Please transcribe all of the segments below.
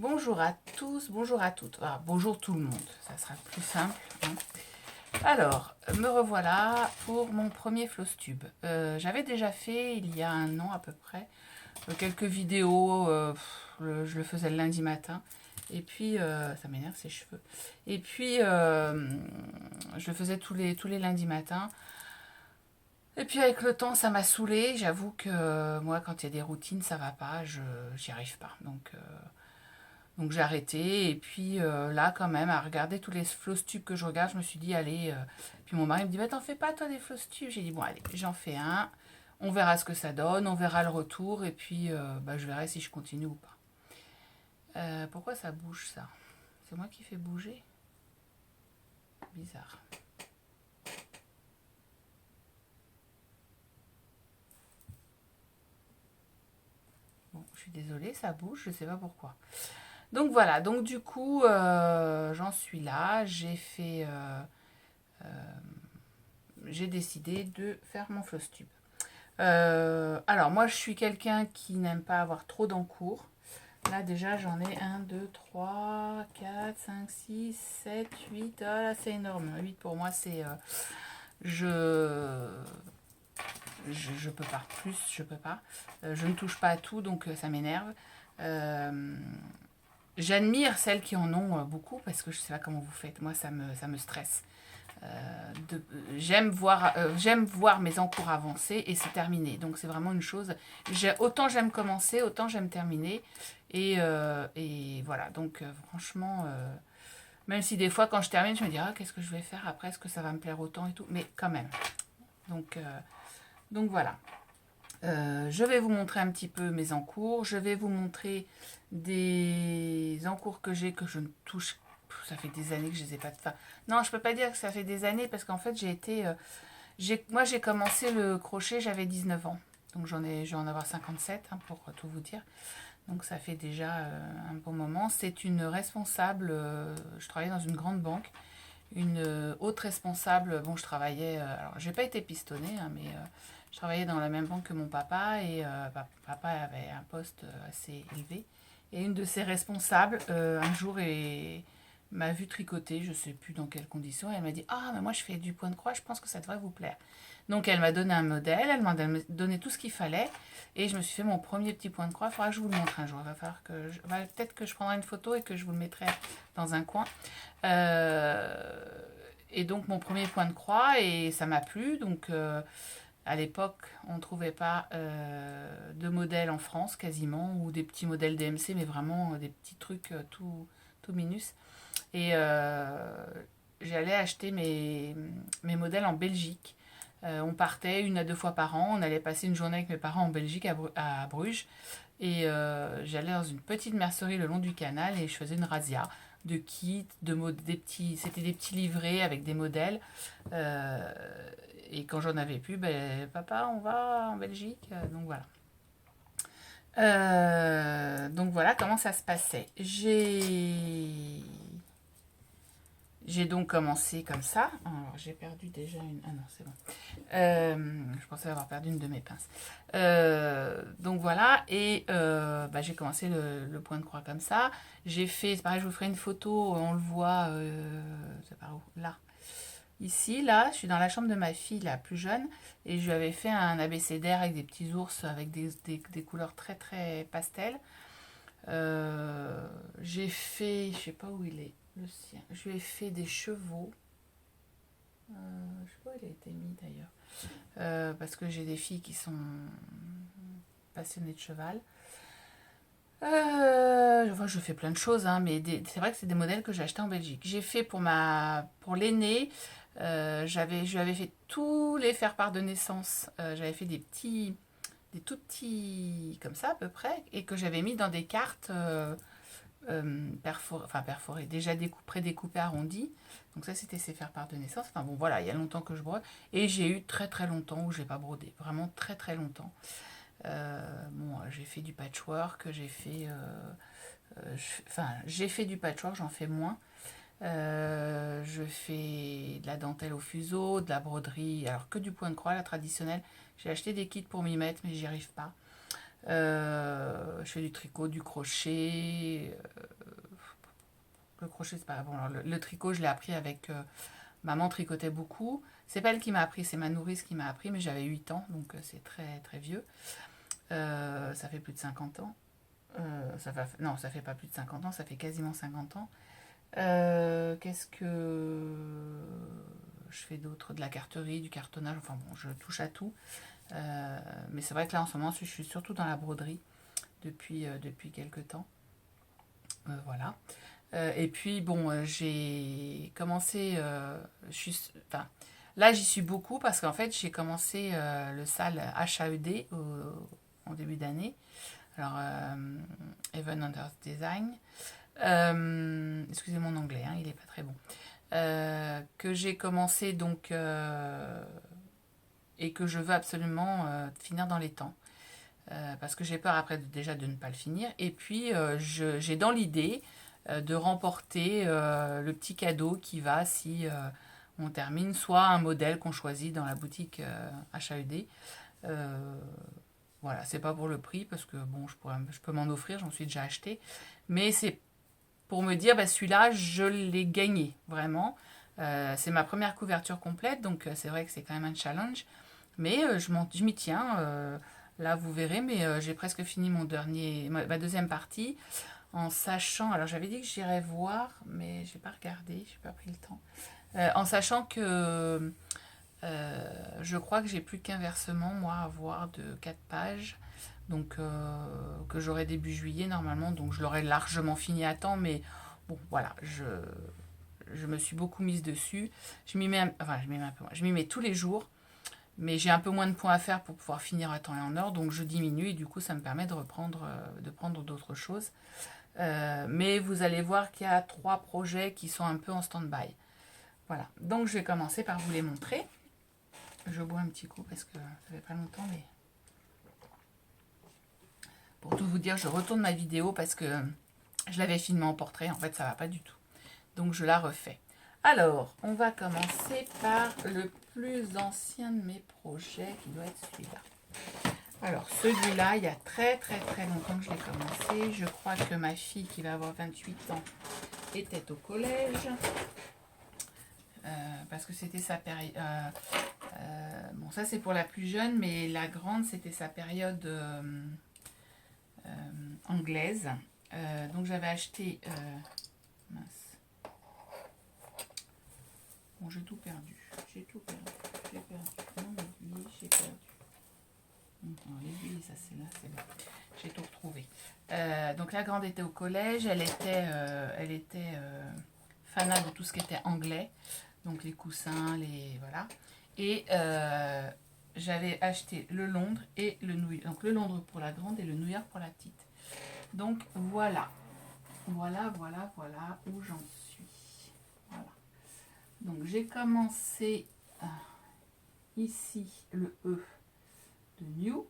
Bonjour à tous, bonjour à toutes. Ah, bonjour tout le monde, ça sera plus simple, hein. Alors, me revoilà pour mon premier floss tube. J'avais déjà fait il y a un an à peu près quelques vidéos. Je le faisais le lundi matin. Et puis, ça m'énerve ces cheveux. Et puis, je le faisais tous les lundis matins. Et puis avec le temps, ça m'a saoulée. J'avoue que moi, quand il y a des routines, ça va pas, j'y arrive pas. Donc j'ai arrêté. Et puis là, quand même, à regarder tous les floss tubes que je regarde, je me suis dit, allez. Puis mon mari me dit, bah t'en fais pas toi des floss tubes. J'ai dit, bon, allez, j'en fais un. On verra ce que ça donne, on verra le retour. Et puis bah, je verrai si je continue ou pas. Pourquoi ça bouge ça? C'est moi qui fais bouger? Bizarre. Bon, je suis désolée, ça bouge, je sais pas pourquoi. Donc voilà, donc du coup, j'en suis là. J'ai décidé de faire mon floss tube. Alors moi, je suis quelqu'un qui n'aime pas avoir trop d'encours. Là déjà, j'en ai 1, 2, 3, 4, 5, 6, 7, 8. Ah là, c'est énorme. 8 pour moi, c'est... je... je peux pas. Plus, je peux pas. Je ne touche pas à tout, donc ça m'énerve. J'admire celles qui en ont beaucoup parce que je sais pas comment vous faites. Moi, ça me stresse. J'aime voir mes encours avancer et c'est terminé. Donc c'est vraiment une chose. Autant j'aime commencer, autant j'aime terminer. Et voilà. Donc franchement, même si des fois quand je termine, je me dis ah, qu'est-ce que je vais faire après, est-ce que ça va me plaire autant et tout. Mais quand même. Donc, donc voilà. Je vais vous montrer un petit peu mes encours. Je vais vous montrer des encours que j'ai que je ne touche. Ça fait des années que je les ai pas. Enfin, non, je peux pas dire que ça fait des années parce qu'en fait j'ai été. Moi j'ai commencé le crochet, j'avais 19 ans. Donc je vais en avoir 57 hein, pour tout vous dire. Donc ça fait déjà un bon moment. C'est une responsable. Je travaillais dans une grande banque. Une haute responsable. Bon, je travaillais. Alors j'ai pas été pistonnée, hein, mais je travaillais dans la même banque que mon papa et papa avait un poste assez élevé. Et une de ses responsables, un jour, m'a vu tricoter, je sais plus dans quelles conditions, et elle m'a dit ah, mais moi je fais du point de croix, je pense que ça devrait vous plaire. Donc elle m'a donné un modèle, elle m'a donné tout ce qu'il fallait, et je me suis fait mon premier petit point de croix. Il faudra que je vous le montre un jour. Il va falloir peut-être que je prendrai une photo et que je vous le mettrai dans un coin. Et donc mon premier point de croix, et ça m'a plu. Donc à l'époque, on ne trouvait pas de modèles en France quasiment, ou des petits modèles DMC, mais vraiment des petits trucs tout minus. Et j'allais acheter mes modèles en Belgique. On partait 1 à 2 fois par an. On allait passer une journée avec mes parents en Belgique, à Bruges. Et j'allais dans une petite mercerie le long du canal et je faisais une razzia de kits, c'était des petits livrets avec des modèles. Euh, et quand j'en avais plus, ben, papa, on va en Belgique. Donc voilà. Donc voilà comment ça se passait. J'ai donc commencé comme ça. Alors j'ai perdu déjà une. Ah non, c'est bon. Je pensais avoir perdu une de mes pinces. Donc voilà. Et bah, j'ai commencé le point de croix comme ça. J'ai fait. C'est pareil, je vous ferai une photo. On le voit. C'est par où? Là. Ici, là, je suis dans la chambre de ma fille, la plus jeune, et je lui avais fait un abécédaire avec des petits ours, avec des couleurs très très pastel. J'ai fait, je sais pas où il est, le sien. Je lui ai fait des chevaux. Je sais pas où il a été mis d'ailleurs. Parce que j'ai des filles qui sont passionnées de cheval. Je fais plein de choses, hein, mais c'est vrai que c'est des modèles que j'ai achetés en Belgique. J'ai fait pour l'aîné, je lui avais fait tous les faire-part de naissance. J'avais fait des tout petits, comme ça à peu près, et que j'avais mis dans des cartes perforées, déjà prédécoupées, arrondies. Donc ça, c'était ses faire-part de naissance. Enfin bon, voilà, il y a longtemps que je brode. Et j'ai eu très très longtemps où j'ai pas brodé, vraiment très très longtemps. Bon, j'ai fait du patchwork, j'ai fait du patchwork, j'en fais moins. Je fais de la dentelle au fuseau, de la broderie, alors que du point de croix, la traditionnelle. J'ai acheté des kits pour m'y mettre, mais j'y arrive pas. Je fais du tricot, du crochet. le crochet, c'est pas bon. Alors, le tricot, je l'ai appris avec maman tricotait beaucoup. C'est pas elle qui m'a appris, c'est ma nourrice qui m'a appris, mais j'avais 8 ans, donc c'est très très vieux. Ça fait plus de 50 ans. Non, ça fait pas plus de 50 ans, ça fait quasiment 50 ans. Qu'est-ce que je fais d'autre? De la carterie, du cartonnage, enfin bon, je touche à tout. Mais c'est vrai que là, en ce moment, je suis surtout dans la broderie depuis quelques temps. Voilà. Et puis, bon, j'ai commencé... enfin, là, j'y suis beaucoup parce qu'en fait, j'ai commencé le salle HAED en début d'année. Alors, Even Under Design. Excusez mon anglais, hein, il n'est pas très bon. Que j'ai commencé donc et que je veux absolument finir dans les temps. Parce que j'ai peur après déjà de ne pas le finir. Et puis j'ai dans l'idée de remporter le petit cadeau qui va si on termine, soit un modèle qu'on choisit dans la boutique HAED. Voilà, c'est pas pour le prix parce que bon, je peux m'en offrir, j'en suis déjà acheté. Mais c'est pour me dire, bah, celui-là, je l'ai gagné, vraiment. C'est ma première couverture complète, donc c'est vrai que c'est quand même un challenge. Mais je m'y tiens. Là, vous verrez, mais j'ai presque fini ma deuxième partie en sachant. Alors, j'avais dit que j'irais voir, mais j'ai pas regardé, j'ai pas pris le temps. En sachant que je crois que j'ai plus qu'un versement, moi, à voir de 4 pages. Donc, que j'aurai début juillet normalement. Donc, je l'aurai largement fini à temps. Mais bon, voilà, je me suis beaucoup mise dessus. Je m'y mets je m'y mets tous les jours. Mais j'ai un peu moins de points à faire pour pouvoir finir à temps et en heure, donc je diminue et du coup ça me permet de prendre d'autres choses. Mais vous allez voir qu'il y a 3 projets qui sont un peu en stand-by. Voilà, donc je vais commencer par vous les montrer. Je bois un petit coup parce que ça fait pas longtemps, mais pour tout vous dire, je retourne ma vidéo parce que je l'avais filmée en portrait, en fait ça va pas du tout. Donc je la refais. Alors, on va commencer par le plus ancien de mes projets, qui doit être celui-là. Alors, celui-là, il y a très très très longtemps que je l'ai commencé. Je crois que ma fille, qui va avoir 28 ans, était au collège. Parce que c'était sa période... bon, ça c'est pour la plus jeune, mais la grande, c'était sa période anglaise. Donc j'avais acheté... mince. Bon, j'ai tout perdu. J'ai perdu. Non, l'aiguille, j'ai perdu. L'aiguille, ça c'est là, c'est là. J'ai tout retrouvé. Donc la grande était au collège. Elle était fanat de tout ce qui était anglais. Donc les coussins, voilà. Et j'avais acheté le Londres et le New York. Donc le Londres pour la grande et le New York pour la petite. Donc voilà. Voilà où j'en suis. Voilà. Donc j'ai commencé ici le E de New.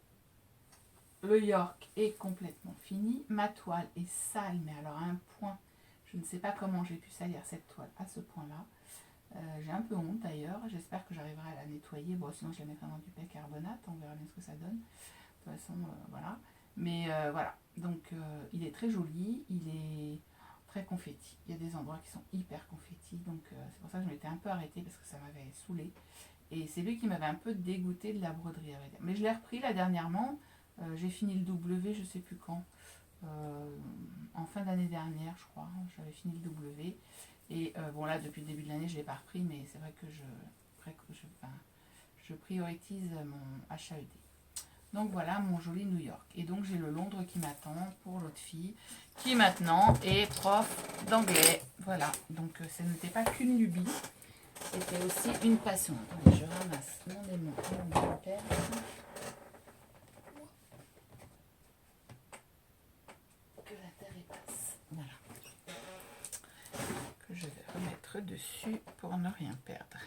Le York est complètement fini. Ma toile est sale, mais alors à un point, je ne sais pas comment j'ai pu salir cette toile à ce point-là. J'ai un peu honte d'ailleurs. J'espère que j'arriverai à la nettoyer. Bon, sinon je la mettrai dans du bicarbonate. On verra bien ce que ça donne. De toute façon, voilà. Mais voilà. Donc il est très joli. Il est très confetti. Il y a des endroits qui sont hyper confetti. Donc c'est pour ça que je m'étais un peu arrêtée parce que ça m'avait saoulée. Et c'est lui qui m'avait un peu dégoûté de la broderie. Mais je l'ai repris là dernièrement. J'ai fini le W, je sais plus quand. En fin d'année dernière, je crois. J'avais fini le W. Et bon, là, depuis le début de l'année, je ne l'ai pas repris, mais c'est vrai que je priorise mon HAED. Donc voilà mon joli New York. Et donc j'ai le Londres qui m'attend pour l'autre fille, qui maintenant est prof d'anglais. Voilà, donc ce n'était pas qu'une lubie, c'était aussi une passion. Attendez, je ramasse mon aimant et mon père. Que la terre épaisse. Voilà. Que je vais remettre dessus pour ne rien perdre.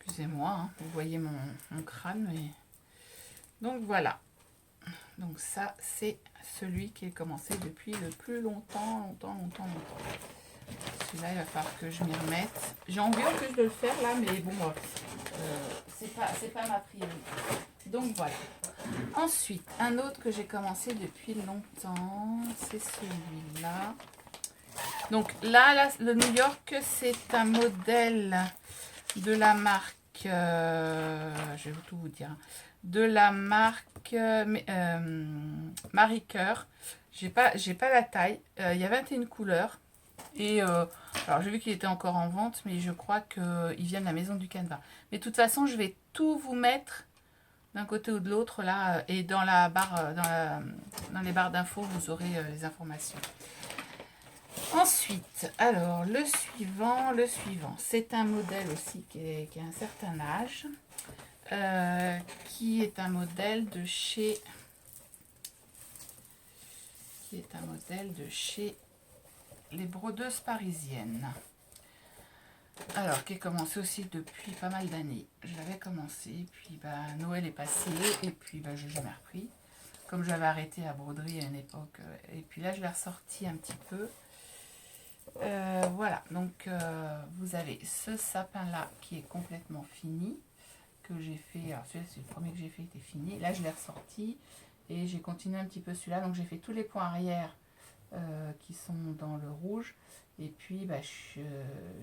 Excusez-moi, hein, vous voyez mon crâne. Mais... donc voilà. Donc ça, c'est celui qui est commencé depuis le plus longtemps. Celui-là, il va falloir que je m'y remette. J'ai envie en plus de le faire là, mais bon, c'est pas ma priorité. Donc voilà. Ensuite, un autre que j'ai commencé depuis longtemps, c'est celui-là. Donc là, le New York, c'est un modèle de la marque, je vais tout vous dire, de la marque Marie Coeur. J'ai pas la taille. Il y a 21 couleurs. Et alors j'ai vu qu'il était encore en vente, mais je crois qu'il vient de la maison du Canevas. Mais de toute façon, je vais tout vous mettre d'un côté ou de l'autre là, et dans la barre, dans les barres d'infos, vous aurez les informations. Ensuite, alors le suivant, c'est un modèle aussi qui a un certain âge, qui est un modèle de chez, les Brodeuses Parisiennes. Alors, qui a commencé aussi depuis pas mal d'années. Je l'avais commencé, puis Noël est passé, et puis je n'ai jamais repris. Comme j'avais arrêté la broderie à une époque, et puis là je l'ai ressorti un petit peu. Voilà, donc vous avez ce sapin là qui est complètement fini, que j'ai fait, alors celui-là c'est le premier que j'ai fait, il était fini, là je l'ai ressorti et j'ai continué un petit peu celui-là, donc j'ai fait tous les points arrière qui sont dans le rouge, et puis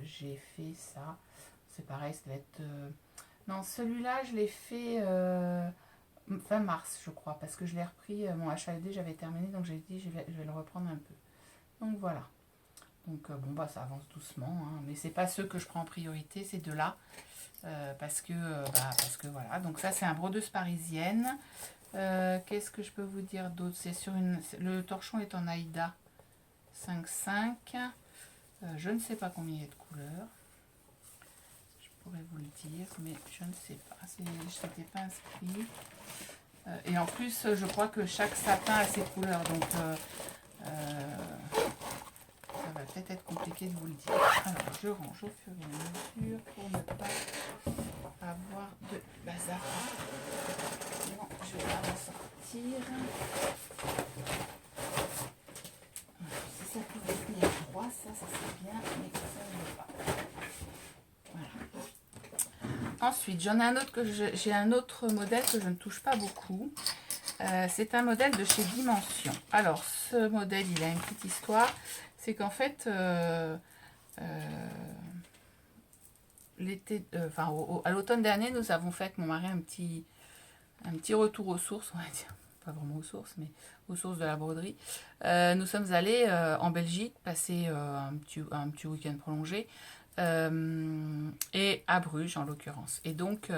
j'ai fait ça, c'est pareil, ça va être, non celui-là je l'ai fait fin mars je crois, parce que je l'ai repris, mon HAD j'avais terminé, donc j'ai dit je vais le reprendre un peu, donc voilà. Donc ça avance doucement, hein, mais c'est pas ceux que je prends en priorité, ces deux-là, parce que voilà. Donc ça c'est un brodeuse parisienne. Qu'est-ce que je peux vous dire d'autre? C'est sur le torchon est en Aïda 5,5. Je ne sais pas combien il y a de couleurs. Je pourrais vous le dire, mais je ne sais pas. C'était pas inscrit. Et en plus, je crois que chaque sapin a ses couleurs, donc ça va peut-être être compliqué de vous le dire. Alors, je range au fur et à mesure pour ne pas avoir de bazar. Non, je vais la ressortir. Alors, si ça pouvait tenir droit, ça serait bien, mais ça ne veut pas. Voilà. Ensuite, j'en ai un autre j'ai un autre modèle que je ne touche pas beaucoup. C'est un modèle de chez Dimension. Alors, ce modèle, il a une petite histoire. C'est qu'en fait, à l'automne dernier, nous avons fait avec mon mari un petit retour aux sources, on va dire. Pas vraiment aux sources, mais aux sources de la broderie. Nous sommes allés en Belgique, passer un petit week-end prolongé. Et à Bruges en l'occurrence. Et donc,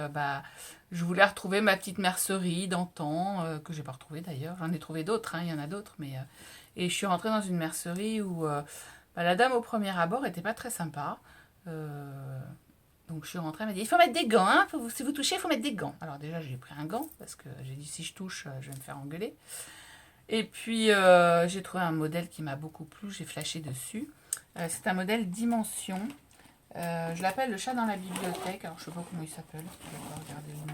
je voulais retrouver ma petite mercerie d'antan, que j'ai pas retrouvée d'ailleurs. J'en ai trouvé d'autres, hein, il y en a d'autres, mais et je suis rentrée dans une mercerie où la dame au premier abord était pas très sympa. Donc je suis rentrée, elle m'a dit il faut mettre des gants, hein, si vous touchez, il faut mettre des gants. Alors déjà j'ai pris un gant parce que j'ai dit si je touche, je vais me faire engueuler. Et puis j'ai trouvé un modèle qui m'a beaucoup plu, j'ai flashé dessus. C'est un modèle Dimension. Je l'appelle le chat dans la bibliothèque. Alors je sais pas comment il s'appelle, je vais pas regarder le nom.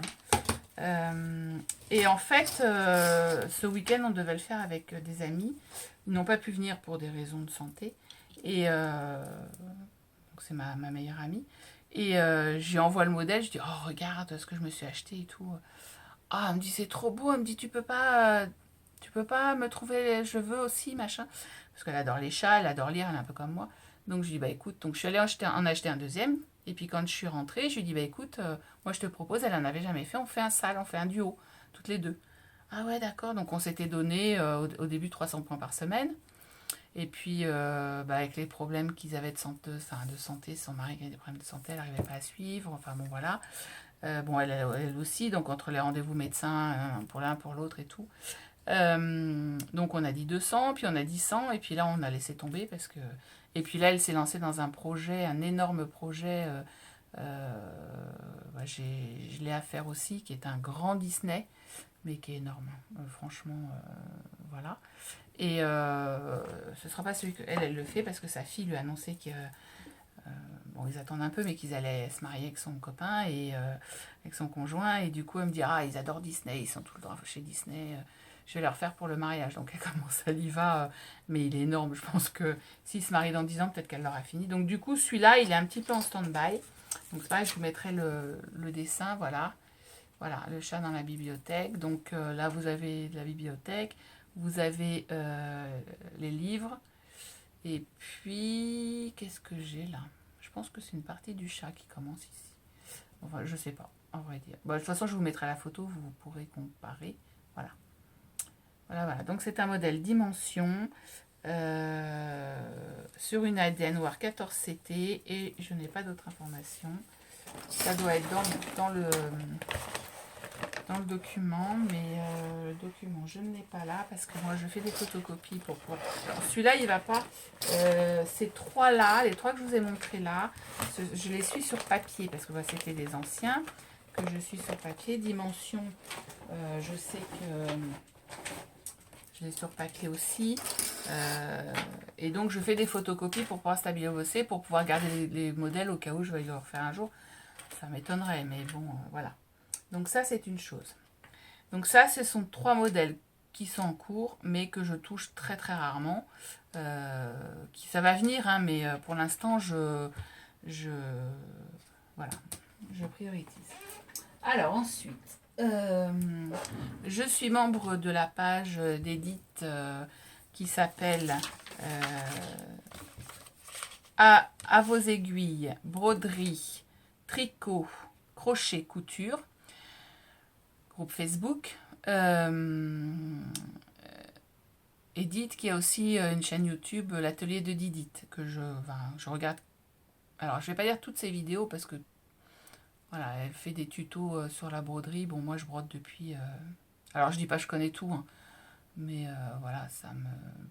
Et en fait, ce week-end on devait le faire avec des amis. Ils n'ont pas pu venir pour des raisons de santé. Et donc c'est ma meilleure amie. Et je lui envoie le modèle, je dis oh regarde ce que je me suis acheté et tout. Ah elle me dit c'est trop beau, elle me dit tu peux pas me trouver, je veux aussi machin. Parce qu'elle adore les chats, elle adore lire, elle est un peu comme moi. Donc je lui dis bah écoute, donc je suis allée en acheter un deuxième. Et puis quand je suis rentrée, je lui dis bah écoute, moi je te propose, elle en avait jamais fait, on fait on fait un duo, toutes les deux. Ah ouais d'accord, donc on s'était donné au début 300 points par semaine. Et puis avec les problèmes qu'ils avaient de santé, son mari avait des problèmes de santé, elle n'arrivait pas à suivre, enfin bon voilà. Elle aussi, donc entre les rendez-vous médecins, pour l'un, pour l'autre et tout. Donc on a dit 200, puis on a dit 100, et puis là on a laissé tomber parce que... Et puis là elle s'est lancée dans un projet, un énorme projet, je l'ai à faire aussi, qui est un grand Disney, mais qui est énorme, franchement, voilà. Et ce sera pas celui elle le fait parce que sa fille lui a annoncé que... bon, ils attendent un peu, mais qu'ils allaient se marier avec son copain et avec son conjoint. Et du coup, elle me dit ah, ils adorent Disney, ils sont tout le temps chez Disney. Je vais leur faire pour le mariage. Donc, elle commence, elle y va. Mais il est énorme. Je pense que s'il se marie dans 10 ans, peut-être qu'elle l'aura fini. Donc, du coup, celui-là, il est un petit peu en stand-by. Donc, c'est pareil, je vous mettrai le dessin. Voilà. Voilà, le chat dans la bibliothèque. Donc là, vous avez la bibliothèque, vous avez les livres. Et puis, qu'est-ce que j'ai là? Je pense que c'est une partie du chat qui commence ici. Enfin, je sais pas, en vrai dire. Bon, de toute façon, je vous mettrai la photo, vous pourrez comparer. Voilà. Voilà, voilà. Donc, c'est un modèle dimension sur une ADN War 14CT et je n'ai pas d'autres informations. Ça doit être dans le document, mais le document, je ne l'ai pas là parce que moi, je fais des photocopies pour pouvoir... Alors, celui-là, il va pas... ces trois-là, les trois que je vous ai montrés là, je les suis sur papier parce que bah, c'était des anciens que je suis sur papier. Dimension, je sais que je l'ai sur papier aussi. Et donc, je fais des photocopies pour pouvoir stabiliser, pour pouvoir garder les modèles au cas où je vais le refaire un jour. Ça m'étonnerait, mais bon, voilà. Donc ça, c'est une chose. Donc ça, ce sont trois modèles qui sont en cours, mais que je touche très très rarement. Ça va venir, hein, mais pour l'instant, voilà, je priorise. Alors ensuite, je suis membre de la page d'Edith qui s'appelle à vos aiguilles, broderie, tricot, crochet, couture. Groupe Facebook. Edith qui a aussi une chaîne YouTube, l'atelier de Didith, que je regarde. Alors, je vais pas dire toutes ses vidéos parce que voilà, elle fait des tutos sur la broderie. Bon, moi, je brode depuis. Alors, je dis pas que je connais tout, hein, mais voilà, ça me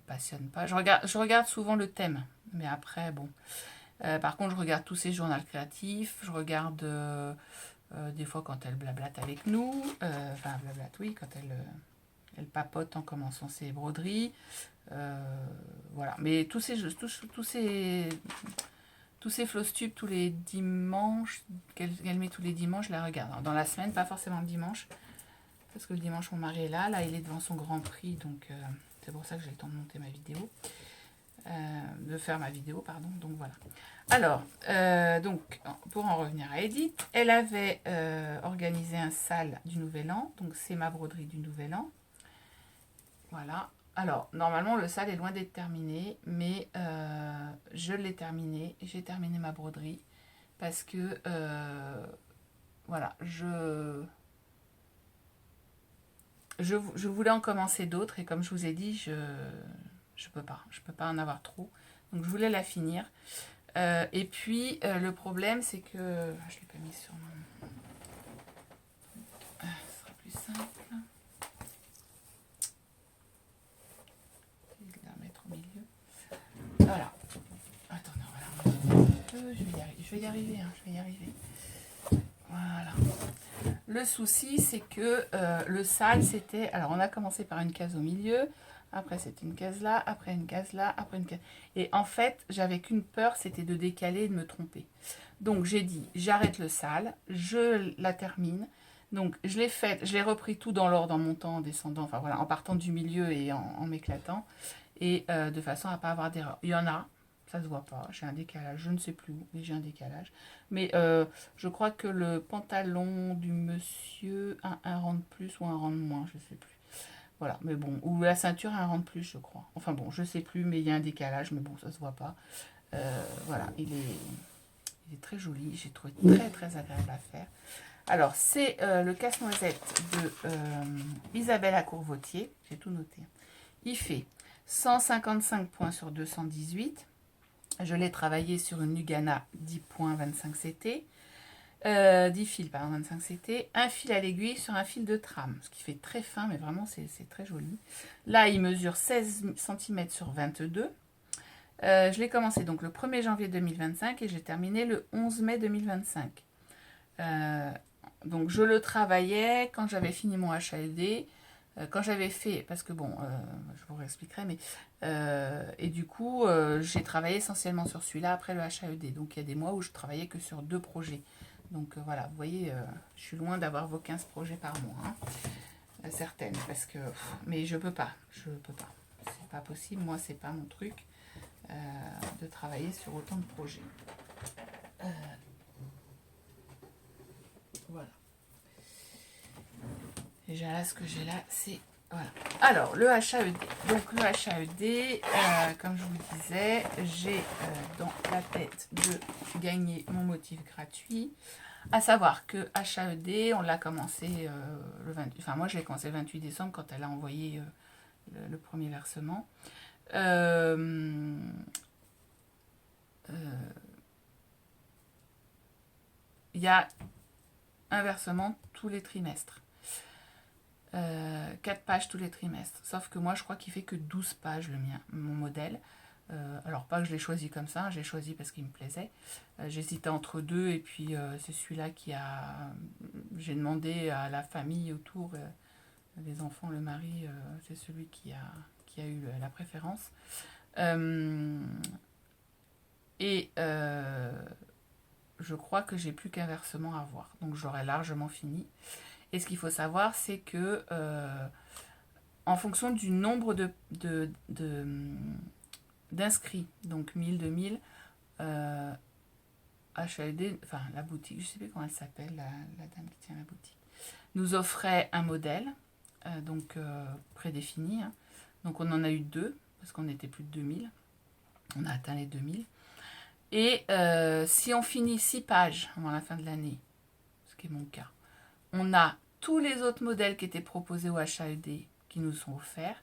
passionne pas. Je regarde souvent le thème, mais après, bon. Par contre, je regarde tous ses journaux créatifs. Je regarde des fois quand elle blablate avec nous. Enfin, blablate, oui, quand elle papote en commençant ses broderies. Voilà. Mais tous ces floss-tubes tous les dimanches, qu'elle met tous les dimanches, je la regarde. Alors, dans la semaine, pas forcément le dimanche, parce que le dimanche, mon mari est là. Là, il est devant son Grand Prix, donc c'est pour ça que j'ai le temps de monter ma vidéo. De faire ma vidéo, pardon. Donc voilà. Alors, donc, pour en revenir à Edith, elle avait organisé un sale du Nouvel An. Donc, c'est ma broderie du Nouvel An. Voilà. Alors, normalement, le sale est loin d'être terminé, mais je l'ai terminé. J'ai terminé ma broderie parce que, voilà, je voulais en commencer d'autres et comme je vous ai dit, je peux pas en avoir trop. Donc, je voulais la finir. Et puis, le problème, c'est que... Je ne l'ai pas mis sur mon... ce sera plus simple. Je vais la mettre au milieu. Voilà. Attendez, on va la remettre un peu. Je vais y arriver, hein, je vais y arriver. Voilà. Le souci, c'est que le sale, c'était... Alors, on a commencé par une case au milieu. Après, c'était une case là, après une case là, après une case... Et en fait, j'avais qu'une peur, c'était de décaler et de me tromper. Donc, j'ai dit, j'arrête le sale, je la termine. Donc, je l'ai fait, je l'ai repris tout dans l'ordre, en montant, en descendant, enfin voilà, en partant du milieu et en m'éclatant. Et de façon à ne pas avoir d'erreur. Il y en a, ça se voit pas, j'ai un décalage, je ne sais plus où, mais j'ai un décalage. Mais je crois que le pantalon du monsieur a un rang de plus ou un rang de moins, je ne sais plus. Voilà, mais bon, ou la ceinture a un rang de plus, je crois. Enfin bon, je sais plus, mais il y a un décalage, mais bon, ça se voit pas. Voilà, il est très joli, j'ai trouvé très très agréable à faire. Alors, c'est le casse-noisette de Isabelle à Courvotier, j'ai tout noté. Il fait 155 points sur 218. Je l'ai travaillé sur une Lugana 10.25 CT. 10 fils, pardon, 25 CT, un fil à l'aiguille sur un fil de trame, ce qui fait très fin, mais vraiment c'est très joli. Là, il mesure 16 cm sur 22. Je l'ai commencé donc le 1er janvier 2025 et j'ai terminé le 11 mai 2025. Donc je le travaillais quand j'avais fini mon HALD, quand j'avais fait, parce que bon, je vous réexpliquerai, mais et du coup, j'ai travaillé essentiellement sur celui-là après le HAED. Donc il y a des mois où je travaillais que sur 2 projets. Donc voilà, vous voyez, je suis loin d'avoir vos 15 projets par mois, hein, certaines, parce que... Mais je peux pas, c'est pas possible, moi c'est pas mon truc de travailler sur autant de projets. Voilà. Déjà là, ce que j'ai là, c'est... Voilà. Alors, le HAED. Donc, le HAED, comme je vous disais, j'ai dans la tête de gagner mon motif gratuit. À savoir que HAED, on l'a commencé le 28... Enfin, moi, je l'ai commencé le 28 décembre quand elle a envoyé le premier versement. Il y a un versement tous les trimestres. 4 pages tous les trimestres. Sauf que moi, je crois qu'il fait que 12 pages, le mien, mon modèle. Alors, pas que je l'ai choisi comme ça, j'ai choisi parce qu'il me plaisait. J'hésitais entre deux, et puis c'est celui-là qui a... J'ai demandé à la famille autour, les enfants, le mari, c'est celui qui a eu la préférence. Et je crois que j'ai plus qu'un versement à voir. Donc, j'aurai largement fini. Et ce qu'il faut savoir, c'est que en fonction du nombre d'inscrits, donc 1000, 2000, HLD, enfin la boutique, je ne sais plus comment elle s'appelle, la dame qui tient la boutique, nous offrait un modèle, prédéfini. Hein. Donc on en a eu 2, parce qu'on était plus de 2000. On a atteint les 2000. Et si on finit 6 pages avant la fin de l'année, ce qui est mon cas, on a tous les autres modèles qui étaient proposés au HAED qui nous sont offerts.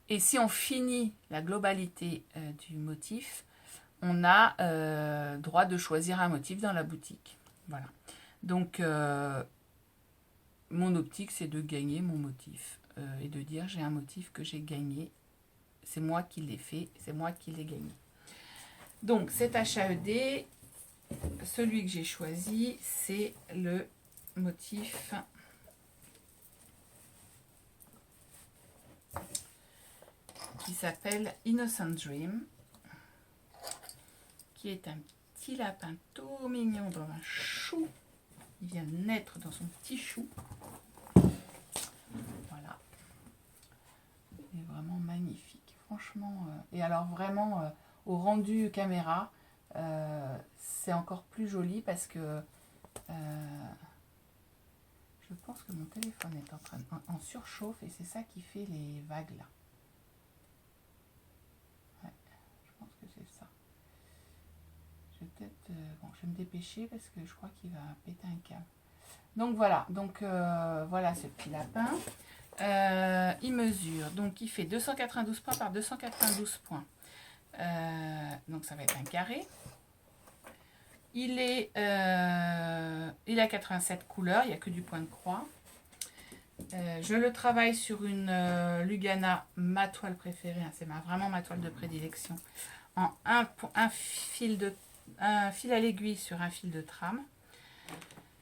Et si on finit la globalité du motif, on a droit de choisir un motif dans la boutique. Voilà. Donc, mon optique, c'est de gagner mon motif et de dire j'ai un motif que j'ai gagné. C'est moi qui l'ai fait, c'est moi qui l'ai gagné. Donc, cet HAED, celui que j'ai choisi, c'est le motif qui s'appelle Innocent Dream, qui est un petit lapin tout mignon dans un chou. Il vient de naître dans son petit chou. Voilà. Il est vraiment magnifique, franchement. Et alors vraiment, au rendu caméra, c'est encore plus joli parce que je pense que mon téléphone est en surchauffe et c'est ça qui fait les vagues là. Ouais, je pense que c'est ça. Je vais peut-être... bon, je vais me dépêcher parce que je crois qu'il va péter un câble. Donc voilà, voilà ce petit lapin. Il mesure, donc il fait 292 points par 292 points. Donc ça va être un carré. Il a 87 couleurs, il n'y a que du point de croix. Je le travaille sur une Lugana, ma toile préférée, hein, c'est vraiment ma toile de prédilection, en un fil à l'aiguille sur un fil de trame.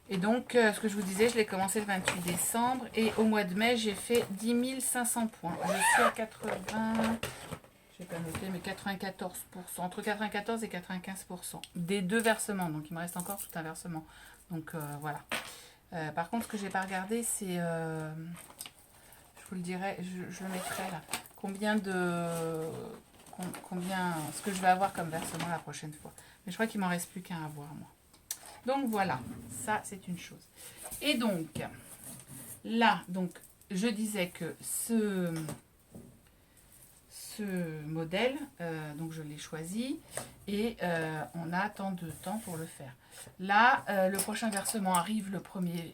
Et donc, ce que je vous disais, je l'ai commencé le 28 décembre et au mois de mai, j'ai fait 10 500 points. Je suis à 80, je n'ai pas noté, mais 94%, entre 94 et 95% des 2 versements. Donc, il me reste encore tout un versement. Donc, voilà. Par contre, ce que je n'ai pas regardé, c'est, je vous le dirai, je le mettrai là, ce que je vais avoir comme versement la prochaine fois. Mais je crois qu'il m'en reste plus qu'un à voir, moi. Donc voilà, ça c'est une chose. Et donc, là, je disais que ce modèle, donc je l'ai choisi et on a tant de temps pour le faire. Là, le prochain versement arrive le 1er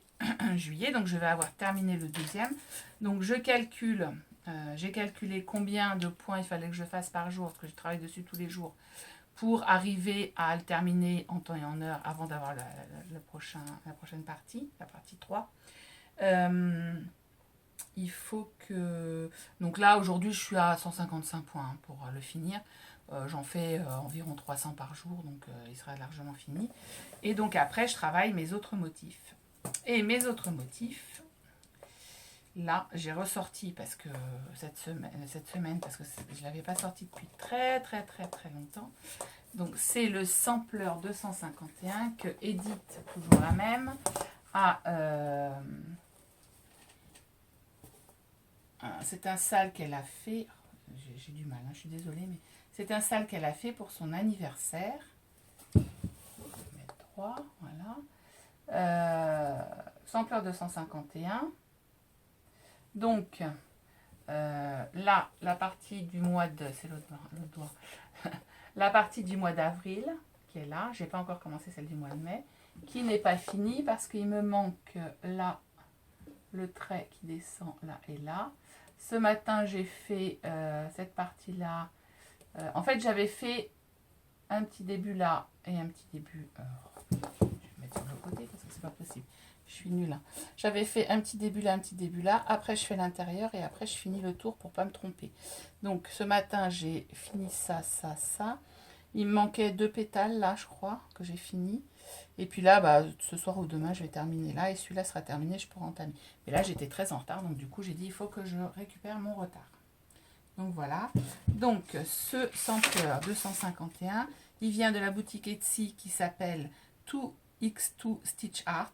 juillet, donc je vais avoir terminé le deuxième. Donc je calcule, j'ai calculé combien de points il fallait que je fasse par jour, parce que je travaille dessus tous les jours, pour arriver à le terminer en temps et en heure avant d'avoir la prochaine partie, la partie 3. Il faut que... Donc là, aujourd'hui, je suis à 155 points pour le finir. J'en fais environ 300 par jour, donc il sera largement fini. Et donc après, je travaille mes autres motifs. Et mes autres motifs, là, j'ai ressorti parce que cette semaine, parce que je ne l'avais pas sorti depuis très longtemps. Donc c'est le sampler 251 que Edith, toujours la même, c'est un sale qu'elle a fait, j'ai du mal, hein, je suis désolée, mais c'est un sale qu'elle a fait pour son anniversaire. Je vais mettre 3, voilà. Sampler 251. Donc, là, la partie du mois de... C'est l'autre doigt. La partie du mois d'avril, qui est là. J'ai pas encore commencé celle du mois de mai. Qui n'est pas finie parce qu'il me manque là, le trait qui descend là et là. Ce matin, j'ai fait cette partie-là. En fait, j'avais fait un petit début là et un petit début... je vais mettre sur le côté parce que c'est pas possible. Je suis nulle. J'avais fait un petit début là, un petit début là. Après, je fais l'intérieur et après, je finis le tour pour pas me tromper. Donc, ce matin, j'ai fini ça, ça, ça. Il me manquait 2 pétales là, je crois, que j'ai fini. Et puis là, bah, ce soir ou demain, je vais terminer là. Et celui-là sera terminé, je pourrai entamer. Mais là, j'étais très en retard. Donc, du coup, j'ai dit, il faut que je récupère mon retard. Donc, voilà. Donc, ce sampler 251, il vient de la boutique Etsy qui s'appelle 2x2 Stitch Art.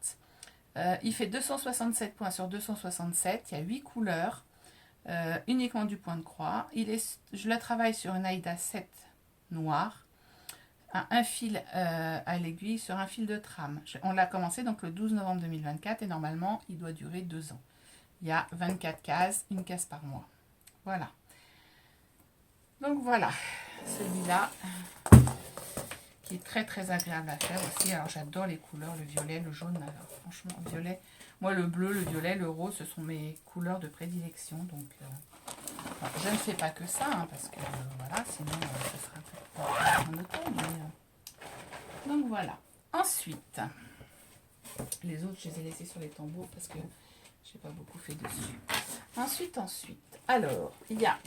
Il fait 267 points sur 267. Il y a 8 couleurs. Uniquement du point de croix. Je la travaille sur une Aïda 7 noire. Un fil à l'aiguille sur un fil de trame. On l'a commencé donc le 12 novembre 2024 et normalement il doit durer 2 ans. Il y a 24 cases, une case par mois. Voilà. Donc voilà, celui-là qui est très très agréable à faire aussi. Alors j'adore les couleurs, le violet, le jaune. Alors franchement, violet. Moi le bleu, le violet, le rose, ce sont mes couleurs de prédilection. Donc je ne fais pas que ça, hein, parce que voilà, sinon ce serait un peu monotone. Donc voilà. Ensuite, les autres, je les ai laissés sur les tambours parce que je n'ai pas beaucoup fait dessus. Ensuite, alors, il y a...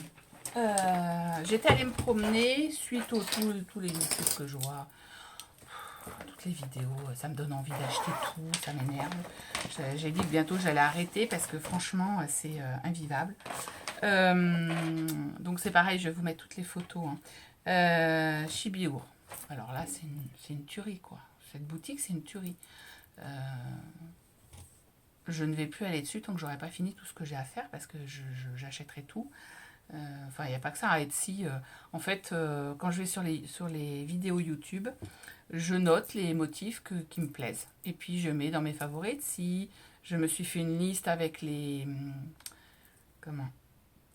j'étais allée me promener suite aux tous les YouTube que je vois. Toutes les vidéos, ça me donne envie d'acheter tout, ça m'énerve. J'ai dit que bientôt j'allais arrêter parce que franchement, c'est invivable. Donc c'est pareil, je vais vous mettre toutes les photos. Hein. Chibiur. Alors là, c'est une tuerie, quoi. Cette boutique, c'est une tuerie. Je ne vais plus aller dessus tant que j'aurai pas fini tout ce que j'ai à faire parce que j'achèterai tout. Enfin, il n'y a pas que ça à Etsy. En fait, quand je vais sur les vidéos YouTube, je note les motifs qui me plaisent. Et puis, je mets dans mes favoris Etsy. Je me suis fait une liste avec les...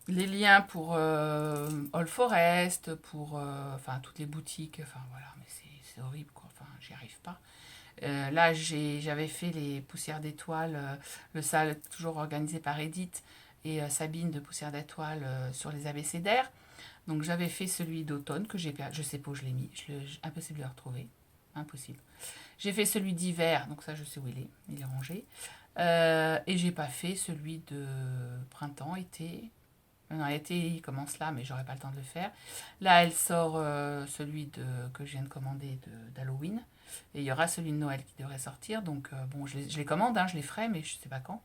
les liens pour All Forest, pour enfin toutes les boutiques, enfin voilà, mais c'est horrible quoi, enfin j'y arrive pas. Là j'avais fait les poussières d'étoiles, le sale toujours organisé par Edith et Sabine de poussières d'étoiles sur les abécédaires. Donc j'avais fait celui d'automne que j'ai perdu, je sais pas où je l'ai mis, impossible de le retrouver, impossible. J'ai fait celui d'hiver, donc ça je sais où il est rangé. Et j'ai pas fait celui de printemps, été. Non, l'été, il commence là, mais j'aurai pas le temps de le faire. Là, elle sort celui que je viens de commander d'Halloween. Et il y aura celui de Noël qui devrait sortir. Donc, bon, je les commande, hein, je les ferai, mais je sais pas quand.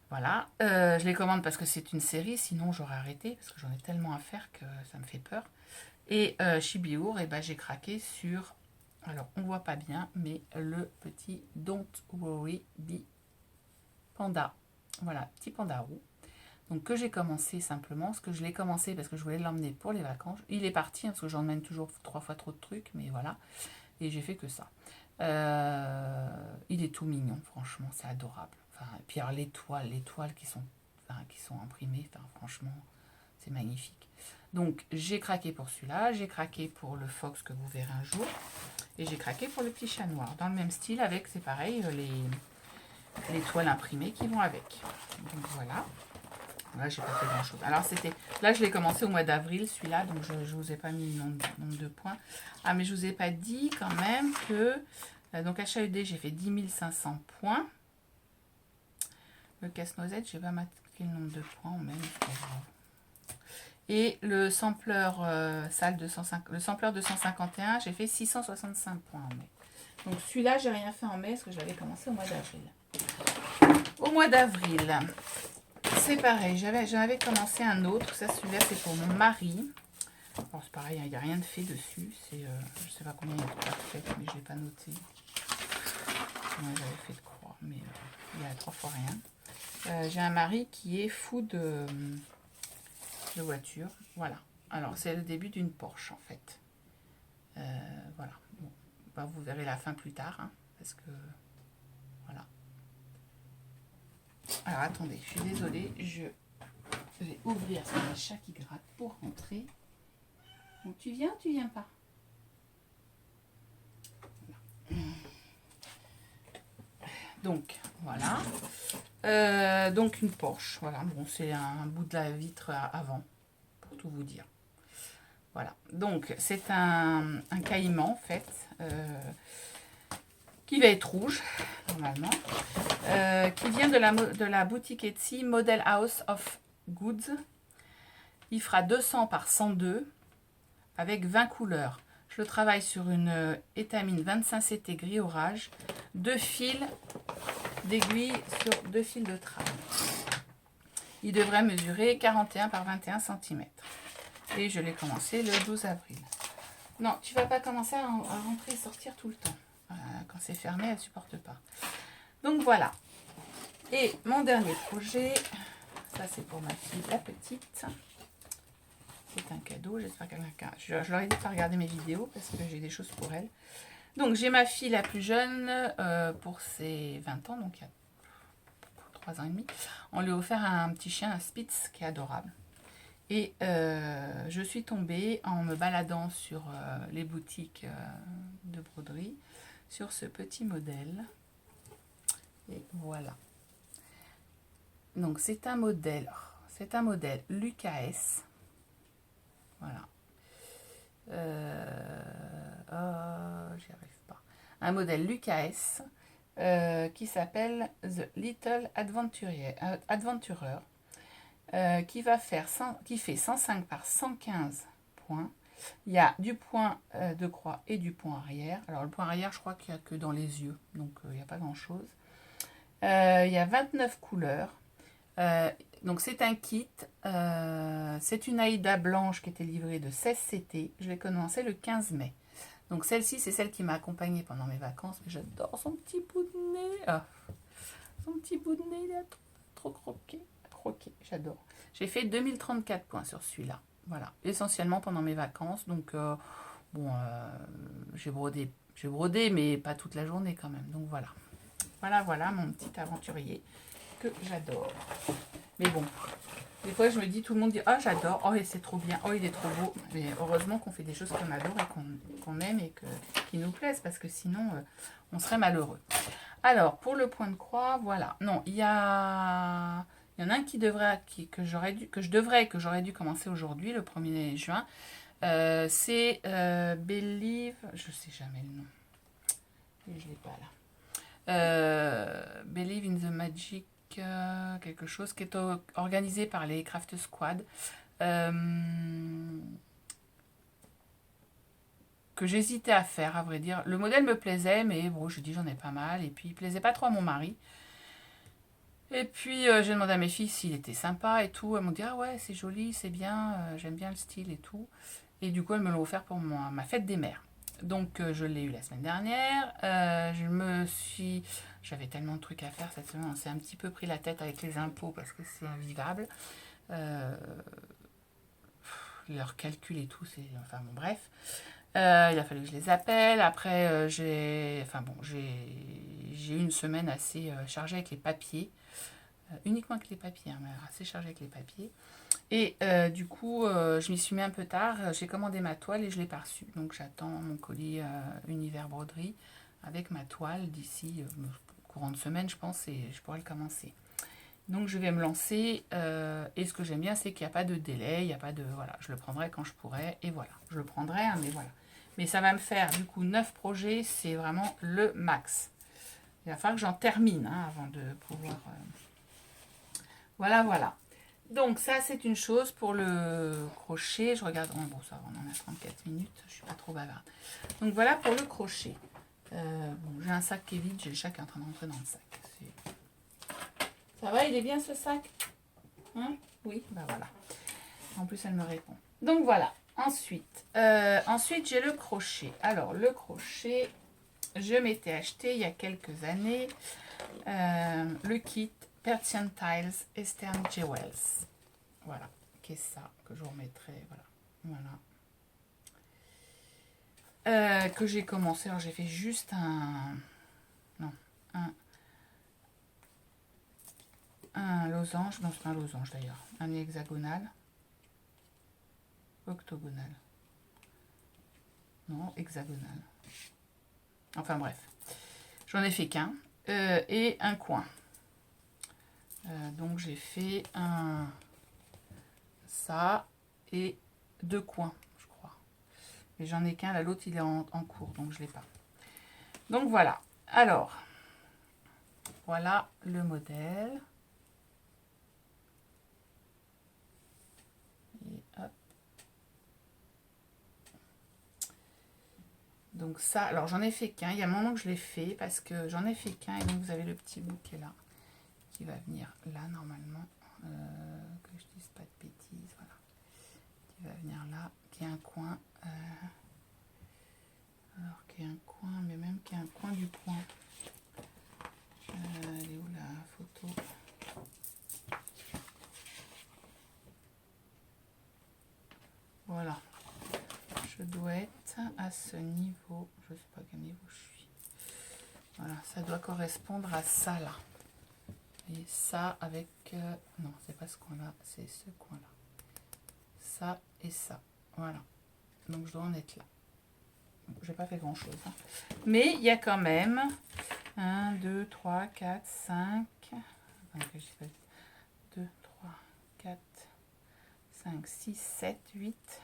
Voilà. Je les commande parce que c'est une série, sinon j'aurais arrêté, parce que j'en ai tellement à faire que ça me fait peur. Et Chibiur, et ben, j'ai craqué sur... Alors, on voit pas bien, mais le petit Don't Worry Be Panda. Voilà, petit panda roux. Donc que j'ai commencé simplement, parce que je l'ai commencé parce que je voulais l'emmener pour les vacances. Il est parti, hein, parce que j'emmène toujours 3 fois trop de trucs, mais voilà. Et j'ai fait que ça. Il est tout mignon, franchement, c'est adorable. Enfin, et puis alors les toiles qui sont imprimées, enfin, franchement, c'est magnifique. Donc j'ai craqué pour celui-là, j'ai craqué pour le fox que vous verrez un jour, et j'ai craqué pour le petit chat noir, dans le même style, avec, c'est pareil, les toiles imprimées qui vont avec. Donc voilà. Là, j'ai pas fait grand chose. Alors, là, je l'ai commencé au mois d'avril, celui-là, donc je ne vous ai pas mis le nombre de points. Ah, mais je vous ai pas dit quand même que. Donc, HAED, j'ai fait 10 500 points. Le casse-noisette, je n'ai pas marqué le nombre de points, même. Et le sampler le sampler 251, j'ai fait 665 points en mai. Donc, celui-là, j'ai rien fait en mai parce que je l'avais commencé au mois d'avril. Au mois d'avril. C'est pareil, j'en avais commencé un autre. Ça, celui-là, c'est pour mon mari. Bon, c'est pareil, il n'y a rien de fait dessus. Je ne sais pas combien il y a de croix faites, mais je ne l'ai pas noté. Moi, j'avais fait de croix, mais il y a 3 fois rien. J'ai un mari qui est fou de voiture. Voilà. Alors, c'est le début d'une Porsche, en fait. Voilà. Bon, bah, vous verrez la fin plus tard, hein, parce que... Voilà. Alors attendez, je suis désolée, je vais ouvrir le chat qui gratte pour rentrer. Donc tu viens ou tu viens pas? Donc voilà. Donc une Porsche. Voilà, bon, c'est un bout de la vitre avant, pour tout vous dire. Voilà. Donc c'est un caïman en fait, qui va être rouge normalement, qui vient de la boutique Etsy Model House of Goods. Il fera 200 par 102 avec 20 couleurs. Je le travaille sur une étamine 25 CT gris orage, 2 fils d'aiguille sur 2 fils de trame. Il devrait mesurer 41 par 21 cm. Et je l'ai commencé le 12 avril. Non, tu vas pas commencer à rentrer et sortir tout le temps. Quand c'est fermé, elle ne supporte pas. Donc voilà. Et mon dernier projet, ça c'est pour ma fille, la petite. C'est un cadeau, j'espère qu'elle a... Je leur ai dit de pas regarder mes vidéos parce que j'ai des choses pour elle. Donc j'ai ma fille la plus jeune pour ses 20 ans, donc il y a 3 ans et demi. On lui a offert un petit chien, un Spitz, qui est adorable. Et je suis tombée en me baladant sur les boutiques de broderie sur ce petit modèle. Et voilà. Donc c'est un modèle Lucas S. Voilà. J'y arrive pas. Un modèle Lucas S qui s'appelle The Little Adventurer. Qui fait 105 par 115 points. Il y a du point de croix et du point arrière. Alors le point arrière, je crois qu'il n'y a que dans les yeux, donc il n'y a pas grand chose. Il y a 29 couleurs. Donc c'est un kit. C'est une Aïda blanche qui était livrée de 16 CT. Je l'ai commencé le 15 mai. Donc celle-ci, c'est celle qui m'a accompagnée pendant mes vacances. J'adore son petit bout de nez. Ah, son petit bout de nez, il est trop croqué. J'adore. J'ai fait 2034 points sur celui-là. Voilà, essentiellement pendant mes vacances. Donc, j'ai brodé, mais pas toute la journée quand même. Donc voilà. Voilà mon petit aventurier que j'adore. Mais bon, des fois je me dis, tout le monde dit, ah j'adore, oh c'est trop bien, oh il est trop beau. Mais heureusement qu'on fait des choses qu'on adore et qu'on aime et qui nous plaisent, parce que sinon on serait malheureux. Alors, pour le point de croix, voilà. Non, il y en a un que j'aurais dû commencer aujourd'hui, le 1er juin. C'est Believe, je sais jamais le nom. Et je l'ai pas là. Believe in the Magic, quelque chose qui est organisé par les Craft Squad. Que j'hésitais à faire, à vrai dire. Le modèle me plaisait, mais bon, je dis j'en ai pas mal. Et puis, il plaisait pas trop à mon mari. Et puis, j'ai demandé à mes filles s'il était sympa et tout. Elles m'ont dit, ah ouais, c'est joli, c'est bien, j'aime bien le style et tout. Et du coup, elles me l'ont offert pour ma fête des mères. Donc, je l'ai eu la semaine dernière. J'avais tellement de trucs à faire cette semaine. On s'est un petit peu pris la tête avec les impôts parce que c'est invivable. Leurs calculs et tout, c'est... Enfin, bon, bref. Il a fallu que je les appelle. Après, j'ai eu une semaine assez chargée avec les papiers. Uniquement avec les papiers, hein, mais assez chargée avec les papiers. Et du coup, je m'y suis mis un peu tard. J'ai commandé ma toile et je l'ai pas reçue. Donc j'attends mon colis Univers Broderie avec ma toile d'ici courant de semaine, je pense, et je pourrai le commencer. Donc je vais me lancer. Et ce que j'aime bien, c'est qu'il n'y a pas de délai, il n'y a pas de... Voilà, je le prendrai quand je pourrai. Et voilà, je le prendrai, hein, mais voilà. Mais ça va me faire du coup 9 projets, c'est vraiment le max. Il va falloir que j'en termine hein, avant de pouvoir... Voilà. Donc ça c'est une chose pour le crochet. Je regarde, bon ça on en a 34 minutes, je suis pas trop bavarde. Donc voilà pour le crochet. Bon, j'ai un sac qui est vide, j'ai le chat qui est en train de rentrer dans le sac. Ça va, il est bien ce sac hein? Oui, bah voilà. En plus elle me répond. Donc voilà, ensuite j'ai le crochet. Alors le crochet, je m'étais acheté il y a quelques années le kit Persian Tiles Eastern Jewels. Voilà, qui est ça, que je vous remettrai. Voilà. Que j'ai commencé, alors j'ai fait juste un losange, non c'est pas un losange d'ailleurs, un hexagonal, octogonal, non hexagonal, enfin bref, j'en ai fait qu'un, et un coin. Donc j'ai fait ça et 2 coins, je crois. Et j'en ai qu'un, là l'autre il est en cours, donc je l'ai pas. Donc voilà. Alors, voilà le modèle. Et hop. Donc ça, alors j'en ai fait qu'un. Il y a un moment que je l'ai fait parce que j'en ai fait qu'un et donc vous avez le petit bout qui est là, qui va venir là normalement. Que je dise pas de bêtises, voilà. Qui va venir là, qui est un coin. Alors qui est un coin, mais même qui est un coin du coin. Elle est où la photo? Voilà. Je dois être à ce niveau. Je ne sais pas quel niveau je suis. Voilà, ça doit correspondre à ça là. Et ça avec... non, c'est pas ce coin-là, c'est ce coin-là. Ça et ça. Voilà. Donc je dois en être là. J'ai pas fait grand-chose. Hein. Mais il y a quand même 1, 2, 3, 4, 5... 2, 3, 4, 5, 6, 7, 8...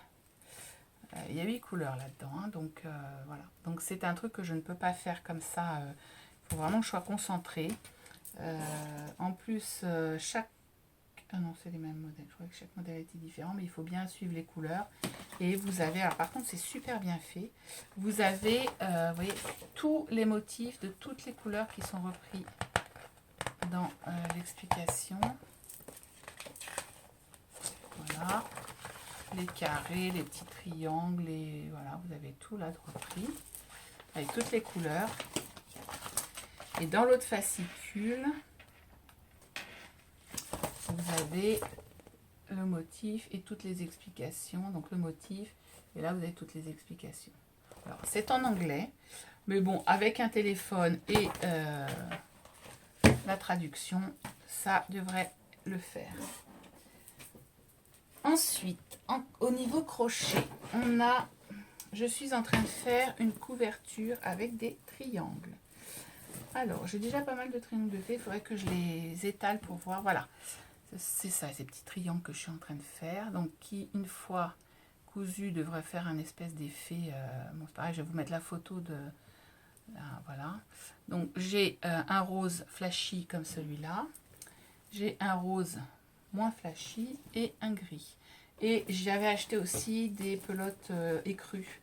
il y a 8 couleurs là-dedans, hein, donc voilà. Donc c'est un truc que je ne peux pas faire comme ça. Il faut vraiment que je sois concentrée. En plus, chaque... Ah non, c'est les mêmes modèles. Je crois que chaque modèle était différent, mais il faut bien suivre les couleurs. Et vous avez... Alors par contre, c'est super bien fait. Vous avez, vous voyez, tous les motifs de toutes les couleurs qui sont repris dans l'explication. Voilà. Les carrés, les petits triangles, et voilà, vous avez tout là de repris avec toutes les couleurs. Et dans l'autre fascicule, vous avez le motif et toutes les explications. Donc le motif, et là vous avez toutes les explications. Alors c'est en anglais, mais bon, avec un téléphone et la traduction, ça devrait le faire. Ensuite, au niveau crochet, je suis en train de faire une couverture avec des triangles. Alors, j'ai déjà pas mal de triangles de fait, il faudrait que je les étale pour voir. Voilà, c'est ça, ces petits triangles que je suis en train de faire. Donc, qui, une fois cousus, devrait faire un espèce d'effet. Bon, c'est pareil, je vais vous mettre la photo de... Là, voilà. Donc, j'ai un rose flashy comme celui-là. J'ai un rose moins flashy et un gris. Et j'avais acheté aussi des pelotes écrues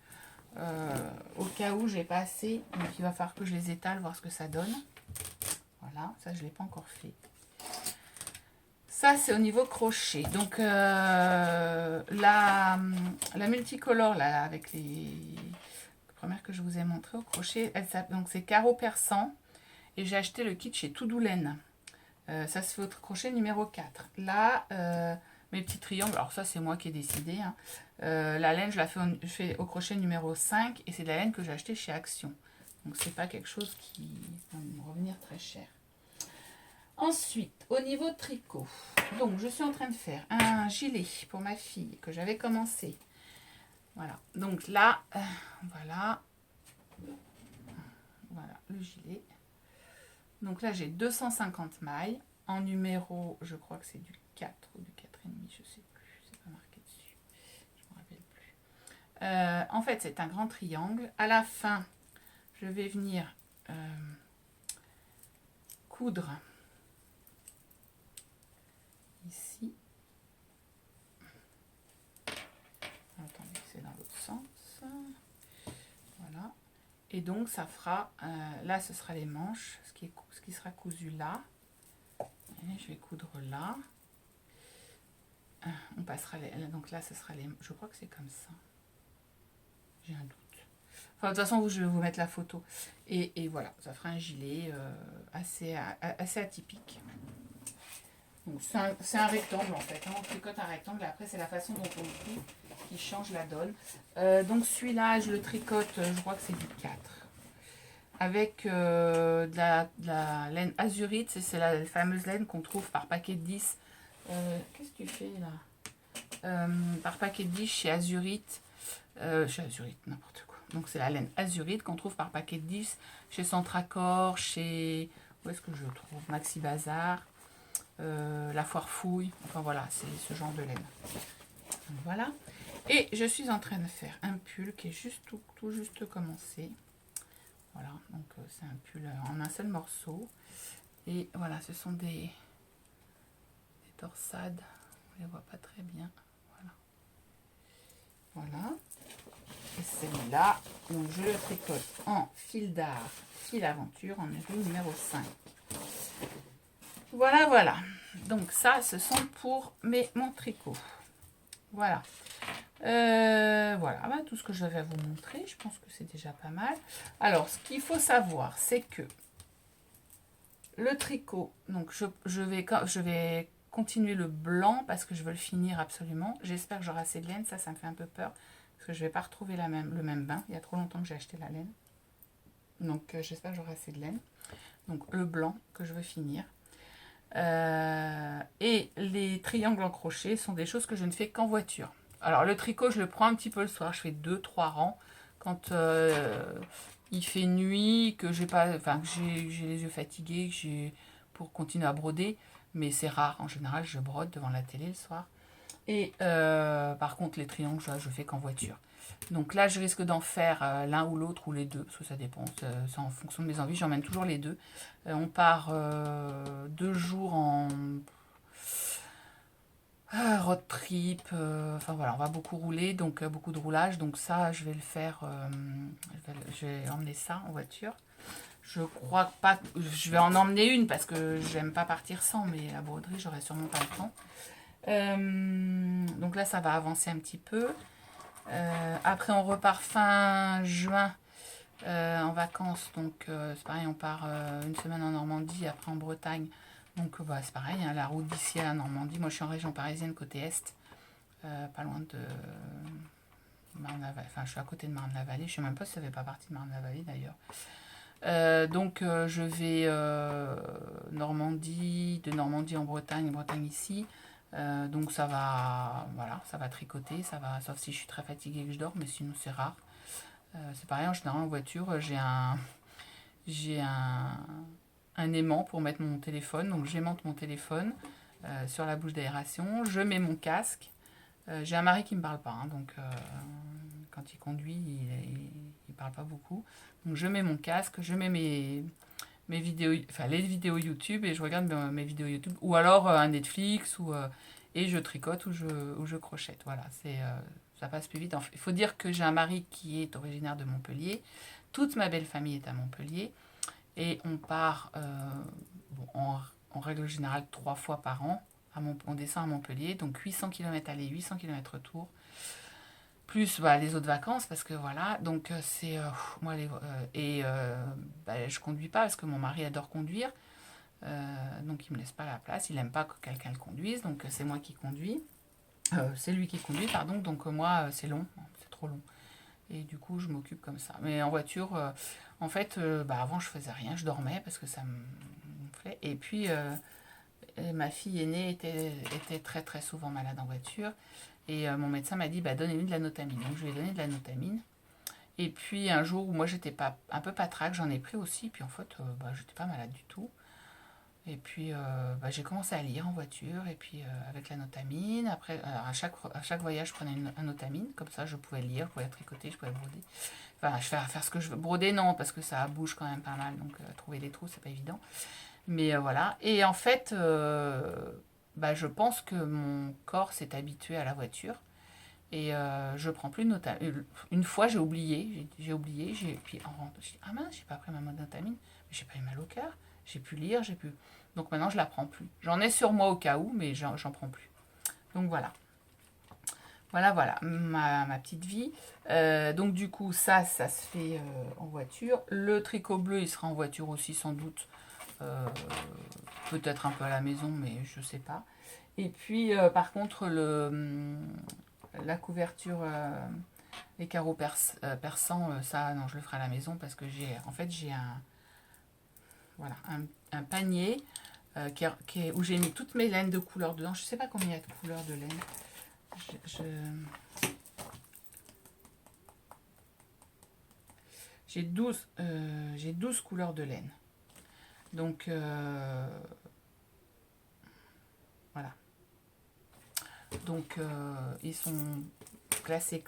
au cas où j'ai pas assez, donc il va falloir que je les étale, voir ce que ça donne. Voilà, ça je l'ai pas encore fait. Ça c'est au niveau crochet. Donc la multicolore là, avec les premières que je vous ai montré au crochet, donc c'est carreau perçant et j'ai acheté le kit chez Toudoulaine. Ça se fait au crochet numéro 4. Là, mes petits triangles, alors ça c'est moi qui ai décidé. Hein. La laine, je fais au crochet numéro 5 et c'est de la laine que j'ai acheté chez Action. Donc c'est pas quelque chose qui va me revenir très cher. Ensuite, au niveau de tricot, donc je suis en train de faire un gilet pour ma fille que j'avais commencé. Voilà, donc là, voilà le gilet. Donc là, j'ai 250 mailles. En numéro, je crois que c'est du 4 ou du 4,5, je ne sais plus. C'est pas marqué dessus. Je ne me rappelle plus. En fait, c'est un grand triangle. À la fin, je vais venir coudre ici. Attendez, c'est dans l'autre sens. Voilà. Et donc, ça fera... là, ce sera les manches, ce qui sera cousu là. Et je vais coudre là. On passera donc là, ce sera les... Je crois que c'est comme ça. J'ai un doute. Enfin, de toute façon, je vais vous mettre la photo. Et voilà, ça fera un gilet assez atypique. Donc, c'est un rectangle en fait. Hein. On tricote un rectangle. Et après, c'est la façon dont on le plie qui change la donne. Donc, celui-là, je le tricote, je crois que c'est du 4. avec de la laine azurite. C'est la fameuse laine qu'on trouve par paquet de 10. Qu'est-ce que tu fais là? Par paquet de 10 chez Azurite, n'importe quoi. Donc c'est la laine azurite qu'on trouve par paquet de 10 chez Centracor, chez... Où est-ce que je trouve? Maxi Bazar, La Foire Fouille. Enfin voilà, c'est ce genre de laine. Donc, voilà. Et je suis en train de faire un pull qui est juste tout juste commencé. Voilà, donc c'est un pull en un seul morceau. Et voilà, ce sont des torsades. On les voit pas très bien. Voilà. Et celui-là, je le tricote en fil d'art, fil aventure, en rue numéro 5. Voilà, voilà. Donc ça, ce sont pour mon tricot. Voilà. Voilà, bah, tout ce que je vais vous montrer, je pense que c'est déjà pas mal. Alors, ce qu'il faut savoir, c'est que le tricot, donc je vais continuer le blanc parce que je veux le finir absolument. J'espère que j'aurai assez de laine, ça me fait un peu peur parce que je ne vais pas retrouver le même bain. Il y a trop longtemps que j'ai acheté la laine. Donc, j'espère que j'aurai assez de laine. Donc, le blanc que je veux finir. Et les triangles en crochet sont des choses que je ne fais qu'en voiture. Alors le tricot, je le prends un petit peu le soir, je fais 2-3 rangs quand il fait nuit, que j'ai pas, enfin que j'ai les yeux fatigués, que j'ai pour continuer à broder, mais c'est rare. En général, je brode devant la télé le soir. Et par contre, les triangles, je fais qu'en voiture. Donc là, je risque d'en faire l'un ou l'autre ou les deux, parce que ça dépend, c'est en fonction de mes envies. J'emmène toujours les deux. On part 2 jours en road trip. Enfin voilà, on va beaucoup rouler, donc beaucoup de roulage. Donc ça, je vais le faire. Je vais emmener ça en voiture. Je crois pas. Je vais en emmener une parce que j'aime pas partir sans, mais la broderie, j'aurai sûrement pas le temps. Donc là, ça va avancer un petit peu. Après, on repart fin juin en vacances. Donc, c'est pareil, on part une semaine en Normandie, après en Bretagne. Donc, bah, c'est pareil, hein, la route d'ici à la Normandie. Moi, je suis en région parisienne, côté est, pas loin de Marne-la-Vallée. Enfin, je suis à côté de Marne-la-Vallée. Je ne sais même pas si ça fait pas partie de Marne-la-Vallée d'ailleurs. Donc, je vais Normandie, de Normandie en Bretagne, Bretagne ici. Donc voilà, ça va tricoter, ça va, sauf si je suis très fatiguée et que je dors, mais sinon c'est rare. C'est pareil, en général en voiture, j'ai un aimant pour mettre mon téléphone, donc j'aimante mon téléphone sur la bouche d'aération, je mets mon casque. J'ai un mari qui ne me parle pas, hein, donc quand il conduit, il parle pas beaucoup. Donc je mets mon casque, je mets mes vidéos, enfin les vidéos YouTube et je regarde mes vidéos YouTube ou alors un Netflix et je tricote ou je crochette. Voilà, ça passe plus vite. Il faut dire que j'ai un mari qui est originaire de Montpellier. Toute ma belle famille est à Montpellier et on part en règle générale 3 fois par an. On descend à Montpellier, donc 800 km aller, 800 km retour. Plus bah, les autres vacances parce que voilà, donc c'est moi je conduis pas parce que mon mari adore conduire, donc il me laisse pas la place, il aime pas que quelqu'un le conduise, donc c'est moi qui conduis, c'est lui qui conduit pardon, donc moi c'est long, c'est trop long et du coup je m'occupe comme ça. Mais en voiture, en fait, bah, avant je faisais rien, je dormais parce que ça me gonflait et puis ma fille aînée était très très souvent malade en voiture. Et mon médecin m'a dit, bah, donnez-lui de la notamine. Donc je lui ai donné de la notamine. Et puis un jour où moi j'étais un peu patraque, j'en ai pris aussi. Puis en fait, bah, j'étais pas malade du tout. Et puis bah, j'ai commencé à lire en voiture. Et puis avec la notamine. Après, à chaque voyage, je prenais un notamine. Comme ça, je pouvais lire, je pouvais tricoter, je pouvais broder. Enfin, je vais faire ce que je veux. Broder, non, parce que ça bouge quand même pas mal. Donc trouver des trous, c'est pas évident. Mais voilà. Et en fait, bah, je pense que mon corps s'est habitué à la voiture. Et je prends plus de notamine. Une fois, j'ai oublié. Puis en rentrant, je dis, ah mince, j'ai pas pris ma notamine. Mais j'ai pas eu mal au cœur. J'ai pu lire, j'ai pu. Donc maintenant, je la prends plus. J'en ai sur moi au cas où, mais j'en prends plus. Donc voilà. Voilà, ma petite vie. Donc du coup, ça se fait en voiture. Le tricot bleu, il sera en voiture aussi, sans doute. Peut-être un peu à la maison, mais je sais pas. Et puis, par contre, la couverture Les carreaux persans, ça, non, je le ferai à la maison parce que en fait, j'ai voilà, un panier où j'ai mis toutes mes laines de couleur dedans. Je sais pas combien il y a de couleurs de laine. J'ai 12 couleurs de laine. Donc, voilà. Donc, ils sont classés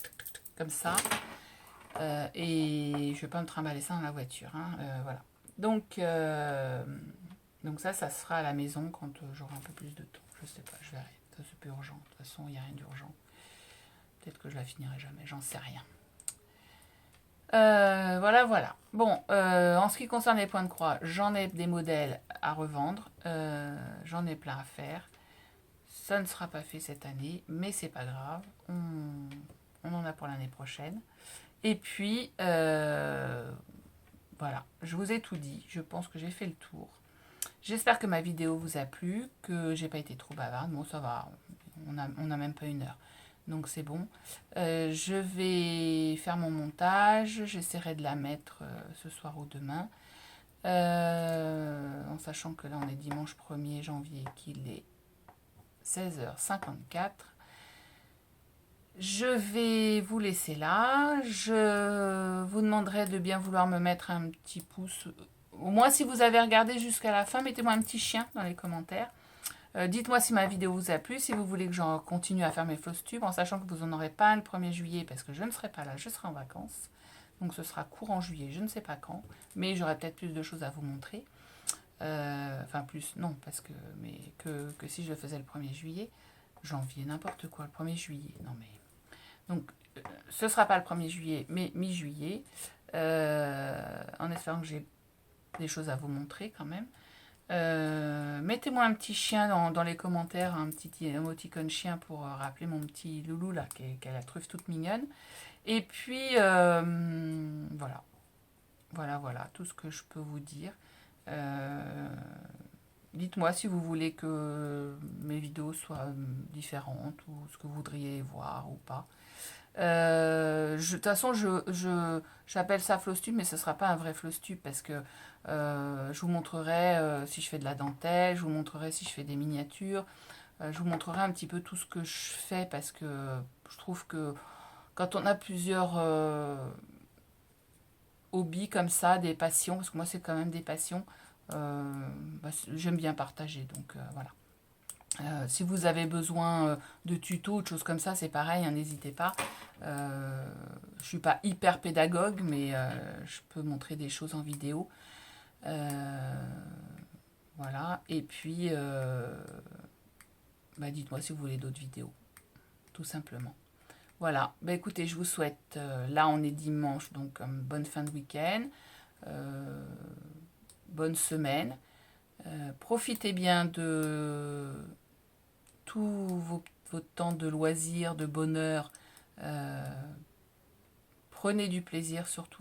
comme ça. Et je vais pas me trimballer ça dans la voiture. Hein, voilà. Donc ça se fera à la maison quand j'aurai un peu plus de temps. Je sais pas, je verrai. Ça, c'est plus urgent. De toute façon, il n'y a rien d'urgent. Peut-être que je la finirai jamais, j'en sais rien. Voilà, voilà. Bon, en ce qui concerne les points de croix, j'en ai des modèles à revendre. J'en ai plein à faire. Ça ne sera pas fait cette année, mais c'est pas grave. On en a pour l'année prochaine. Et puis, voilà, je vous ai tout dit. Je pense que j'ai fait le tour. J'espère que ma vidéo vous a plu, que j'ai pas été trop bavarde. Bon, ça va, on a même pas 1 heure. Donc c'est bon. Je vais faire mon montage. J'essaierai de la mettre ce soir ou demain. En sachant que là on est dimanche 1er janvier, qu'il est 16h54. Je vais vous laisser là. Je vous demanderai de bien vouloir me mettre un petit pouce. Au moins si vous avez regardé jusqu'à la fin, mettez-moi un petit chien dans les commentaires. Dites-moi si ma vidéo vous a plu, si vous voulez que j'en continue à faire mes floss tubes, en sachant que vous n'en aurez pas le 1er juillet parce que je ne serai pas là, je serai en vacances. Donc ce sera courant juillet, je ne sais pas quand, mais j'aurai peut-être plus de choses à vous montrer. Enfin plus, non, parce que, mais que si je le faisais le 1er juillet, janvier, n'importe quoi, le 1er juillet, non mais... Donc ce ne sera pas le 1er juillet, mais mi-juillet, en espérant que j'ai des choses à vous montrer quand même. Mettez-moi un petit chien dans les commentaires, un petit émoticône chien pour rappeler mon petit loulou là, qui a la truffe toute mignonne. Et puis voilà, voilà tout ce que je peux vous dire. Dites-moi si vous voulez que mes vidéos soient différentes ou ce que vous voudriez voir ou pas. De toute façon, j'appelle ça floss tube, mais ce ne sera pas un vrai floss tube parce que je vous montrerai si je fais de la dentelle, je vous montrerai si je fais des miniatures, je vous montrerai un petit peu tout ce que je fais parce que je trouve que quand on a plusieurs hobbies comme ça, des passions, parce que moi c'est quand même des passions, j'aime bien partager, donc voilà. Si vous avez besoin de tutos, de choses comme ça, c'est pareil, hein, n'hésitez pas. Je ne suis pas hyper pédagogue, mais je peux montrer des choses en vidéo. Voilà, et puis dites-moi si vous voulez d'autres vidéos, tout simplement. Voilà, écoutez, je vous souhaite, là on est dimanche, donc bonne fin de week-end, bonne semaine. Profitez bien de tout votre temps de loisirs, de bonheur. Prenez du plaisir surtout.